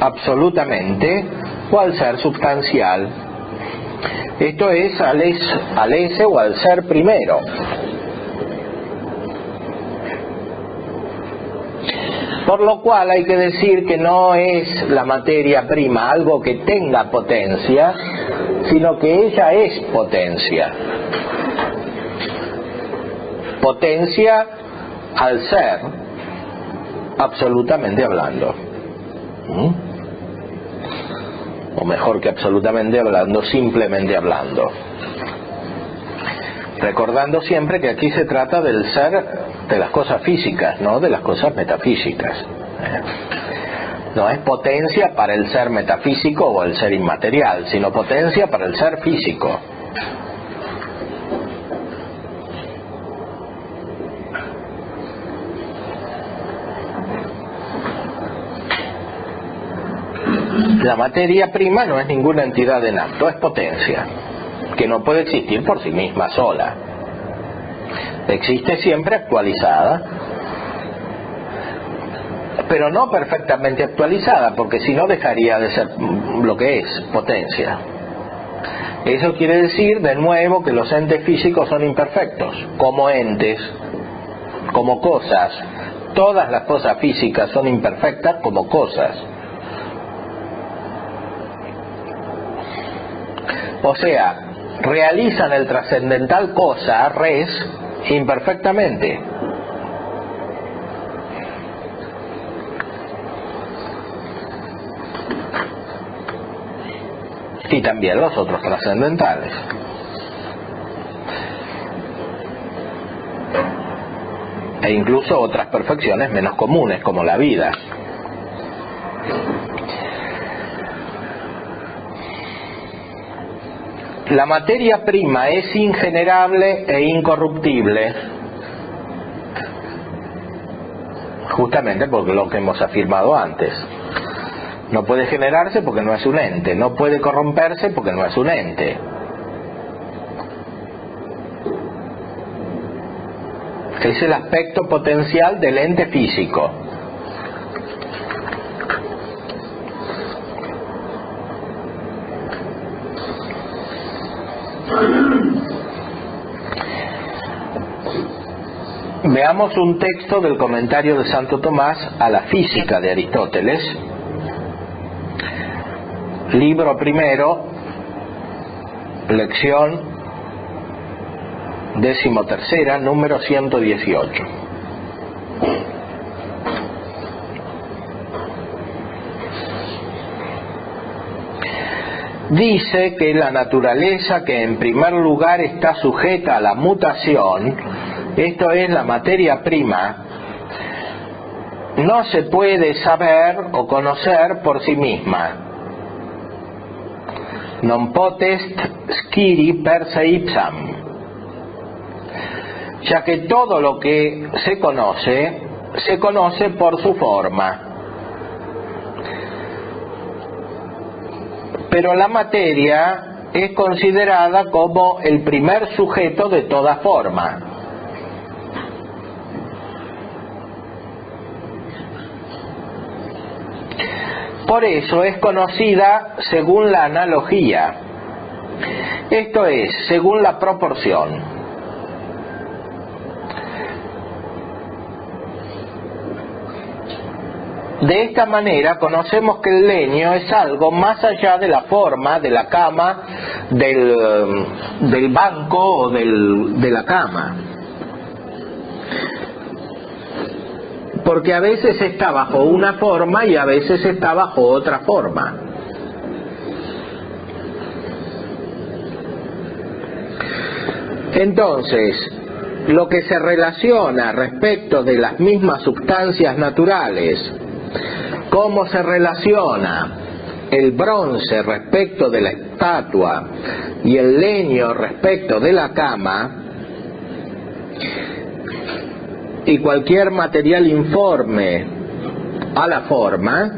absolutamente o al ser sustancial. Esto es al ese o al ser primero. Por lo cual hay que decir que no es la materia prima algo que tenga potencia, sino que ella es potencia. Potencia al ser, absolutamente hablando. O mejor que absolutamente hablando, simplemente hablando. Recordando siempre que aquí se trata del ser de las cosas físicas, no de las cosas metafísicas. No es potencia para el ser metafísico o el ser inmaterial, sino potencia para el ser físico. La materia prima no es ninguna entidad en acto, es potencia, que no puede existir por sí misma sola. Existe siempre actualizada, pero no perfectamente actualizada, porque si no dejaría de ser lo que es, potencia. Eso quiere decir, de nuevo, que los entes físicos son imperfectos, como entes, como cosas. Todas las cosas físicas son imperfectas como cosas. O sea, realizan el trascendental cosa, res, imperfectamente. Y también los otros trascendentales. E incluso otras perfecciones menos comunes, como la vida. La materia prima es ingenerable e incorruptible, justamente por lo que hemos afirmado antes. No puede generarse porque no es un ente, no puede corromperse porque no es un ente. Es el aspecto potencial del ente físico. Veamos un texto del comentario de Santo Tomás a la Física de Aristóteles, libro primero, lección 13ª, número 118. Dice que la naturaleza que en primer lugar está sujeta a la mutación, esto es la materia prima, no se puede saber o conocer por sí misma. Non potest sciri per se ipsam, ya que todo lo que se conoce por su forma. Pero la materia es considerada como el primer sujeto de toda forma. Por eso es conocida según la analogía, esto es, según la proporción. De esta manera conocemos que el leño es algo más allá de la forma de la cama, del banco o de la cama. Porque a veces está bajo una forma y a veces está bajo otra forma. Entonces, lo que se relaciona respecto de las mismas sustancias naturales, cómo se relaciona el bronce respecto de la estatua y el leño respecto de la cama, y cualquier material informe a la forma,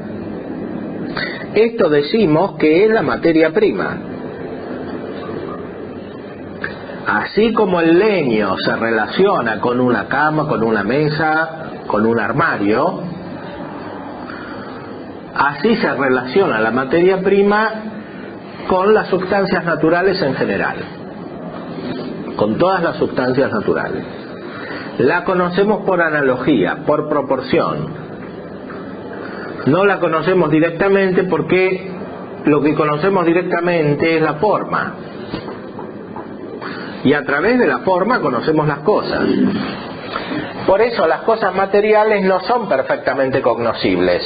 esto decimos que es la materia prima. Así como el leño se relaciona con una cama, con una mesa, con un armario, así se relaciona la materia prima con las sustancias naturales en general, con todas las sustancias naturales. La conocemos por analogía, por proporción. No la conocemos directamente porque lo que conocemos directamente es la forma. Y a través de la forma conocemos las cosas. Por eso las cosas materiales no son perfectamente cognoscibles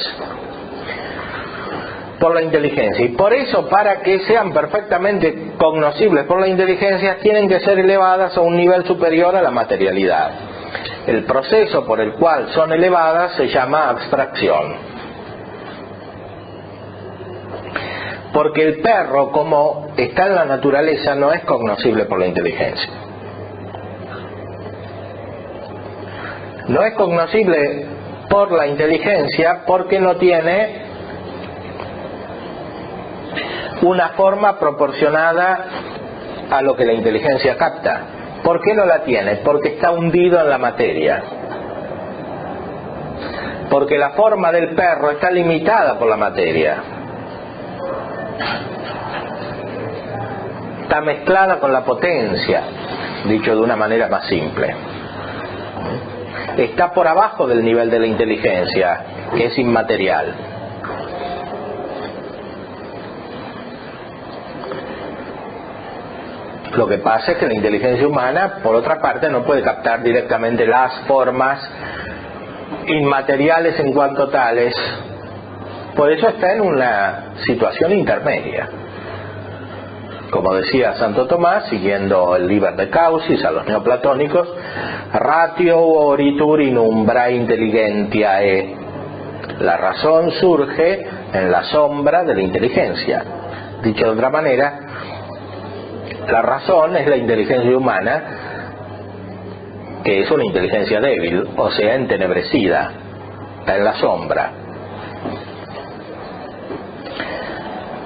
por la inteligencia. Y por eso, para que sean perfectamente cognoscibles por la inteligencia, tienen que ser elevadas a un nivel superior a la materialidad. El proceso por el cual son elevadas se llama abstracción. Porque el perro, como está en la naturaleza, no es cognoscible por la inteligencia. No es cognoscible por la inteligencia porque no tiene una forma proporcionada a lo que la inteligencia capta. ¿Por qué no la tiene? Porque está hundido en la materia. Porque la forma del perro está limitada por la materia. Está mezclada con la potencia, dicho de una manera más simple. Está por abajo del nivel de la inteligencia, que es inmaterial. Lo que pasa es que la inteligencia humana, por otra parte, no puede captar directamente las formas inmateriales en cuanto tales. Por eso está en una situación intermedia. Como decía Santo Tomás, siguiendo el Liber de Causis a los neoplatónicos, ratio oritur in umbra intelligentiae. La razón surge en la sombra de la inteligencia. Dicho de otra manera, la razón es la inteligencia humana, que es una inteligencia débil, o sea, entenebrecida, está en la sombra.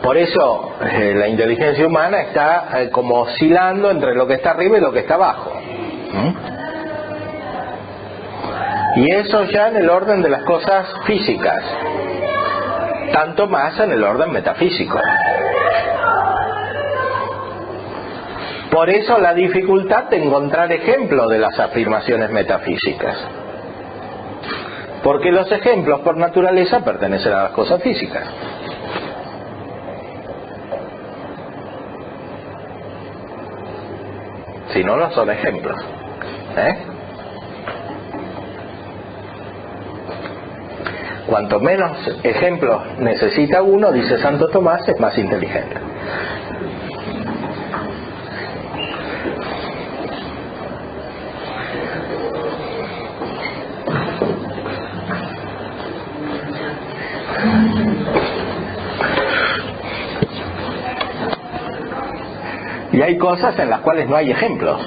Por eso la inteligencia humana está como oscilando entre lo que está arriba y lo que está abajo. Y eso ya en el orden de las cosas físicas, tanto más en el orden metafísico. Por eso la dificultad de encontrar ejemplos de las afirmaciones metafísicas. Porque los ejemplos por naturaleza pertenecen a las cosas físicas. Si no, no son ejemplos. Cuanto menos ejemplos necesita uno, dice Santo Tomás, es más inteligente. Y hay cosas en las cuales no hay ejemplos.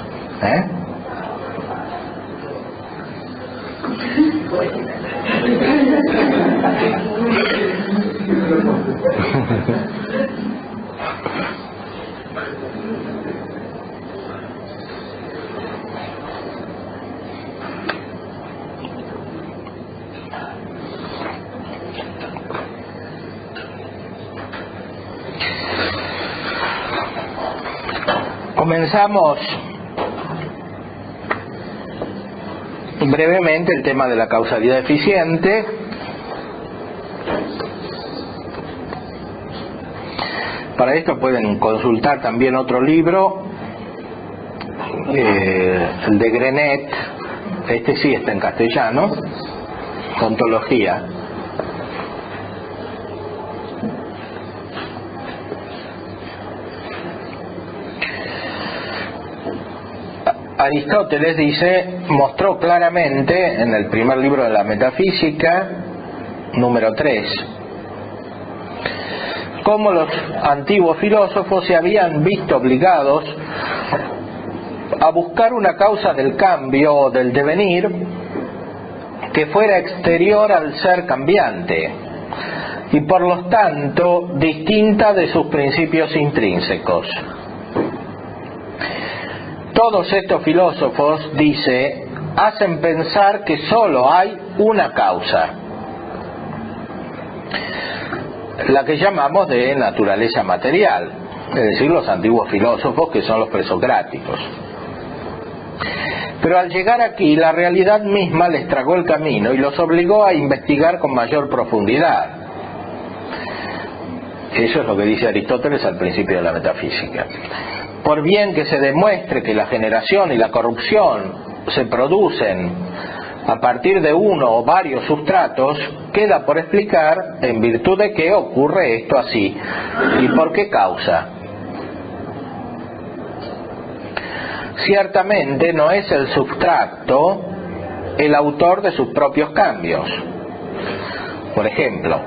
Comenzamos brevemente el tema de la causalidad eficiente. Para esto pueden consultar también otro libro, el de Grenet, este sí está en castellano, Ontología. Aristóteles dice, mostró claramente en el primer libro de la Metafísica, número 3, cómo los antiguos filósofos se habían visto obligados a buscar una causa del cambio o del devenir que fuera exterior al ser cambiante y por lo tanto distinta de sus principios intrínsecos. Todos estos filósofos, dice, hacen pensar que solo hay una causa, la que llamamos de naturaleza material, es decir, los antiguos filósofos que son los presocráticos. Pero al llegar aquí, la realidad misma les tragó el camino y los obligó a investigar con mayor profundidad. Eso es lo que dice Aristóteles al principio de la metafísica. Por bien que se demuestre que la generación y la corrupción se producen a partir de uno o varios sustratos, queda por explicar en virtud de qué ocurre esto así y por qué causa. Ciertamente no es el sustrato el autor de sus propios cambios. Por ejemplo,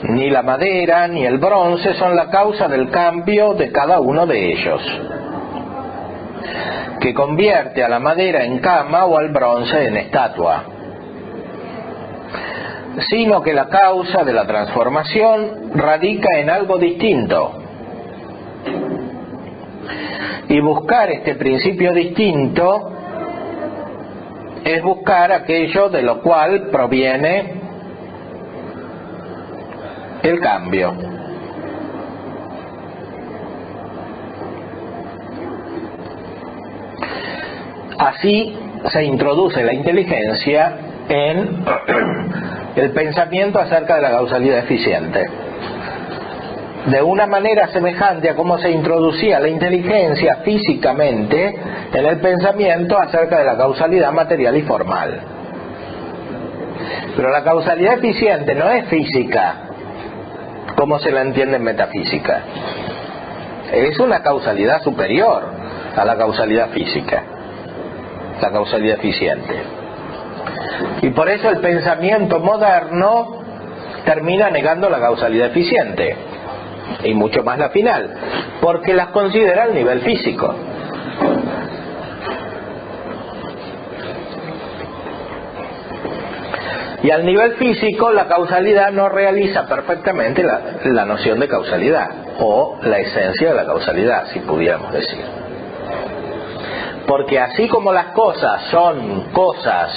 ni la madera ni el bronce son la causa del cambio de cada uno de ellos, que convierte a la madera en cama o al bronce en estatua, sino que la causa de la transformación radica en algo distinto. Y buscar este principio distinto es buscar aquello de lo cual proviene el cambio. Así se introduce la inteligencia en el pensamiento acerca de la causalidad eficiente, de una manera semejante a cómo se introducía la inteligencia físicamente en el pensamiento acerca de la causalidad material y formal. Pero la causalidad eficiente no es física, como se la entiende en metafísica. Es una causalidad superior a la causalidad física, la causalidad eficiente. Y por eso el pensamiento moderno termina negando la causalidad eficiente, y mucho más la final, porque las considera al nivel físico. Y al nivel físico la causalidad no realiza perfectamente la noción de causalidad, o la esencia de la causalidad, si pudiéramos decir. Porque así como las cosas son cosas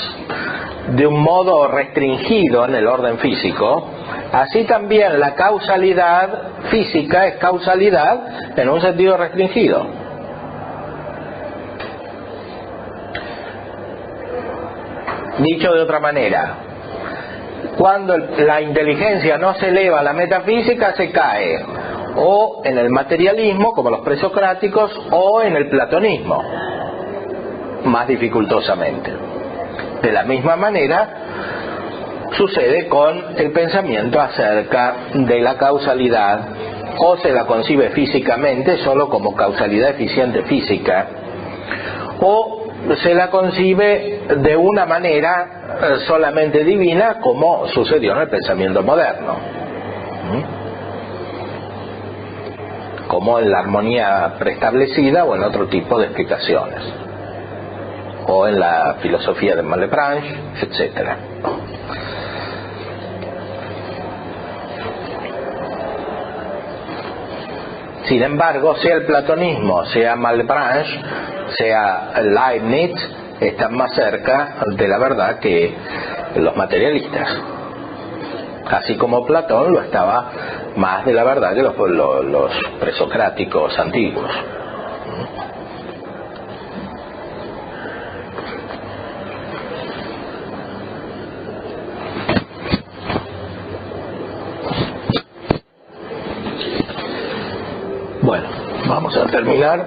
de un modo restringido en el orden físico, así también la causalidad física es causalidad en un sentido restringido. Dicho de otra manera, cuando la inteligencia no se eleva a la metafísica, se cae o en el materialismo, como los presocráticos, o en el platonismo, más dificultosamente. De la misma manera sucede con el pensamiento acerca de la causalidad, o se la concibe físicamente solo como causalidad eficiente física, o se la concibe de una manera solamente divina, como sucedió en el pensamiento moderno, como en la armonía preestablecida o en otro tipo de explicaciones, o en la filosofía de Malebranche, etcétera. Sin embargo, sea el platonismo, sea Malebranche, sea Leibniz, están más cerca de la verdad que los materialistas, así como Platón lo estaba más de la verdad que los presocráticos antiguos. Bueno, vamos a terminar.